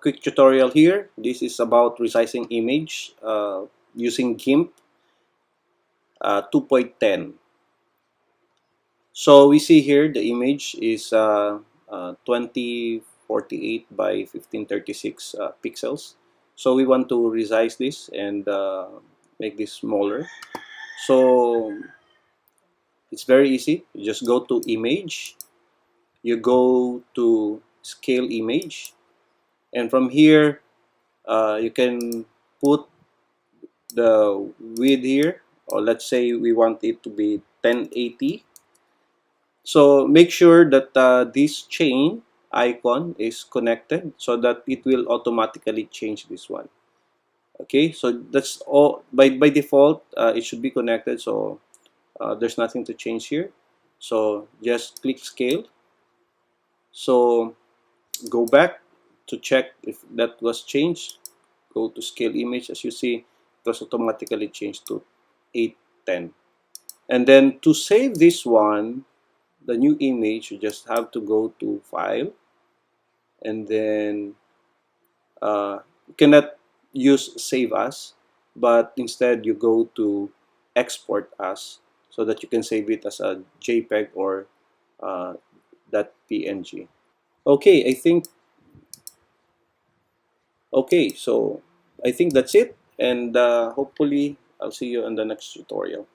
quick tutorial here. This is about resizing image using GIMP 2.10. So we see here the image is 2048 by 1536 pixels. So we want to resize this and make this smaller. So it's very easy. You just go to image, you go to scale image, and from here you can put the width here, or let's say we want it to be 1080. So make sure that this chain icon is connected so that it will automatically change this one. Okay, so that's all. By default it should be connected, so there's nothing to change here. So just click scale. So go back to check if that was changed. Go to scale image. As you see, it was automatically changed to 810. And then to save this one, the new image, you just have to go to file, and then you cannot use save as, but instead you go to export as, so that you can save it as a JPEG or .png. Okay, so I think that's it, and hopefully I'll see you in the next tutorial.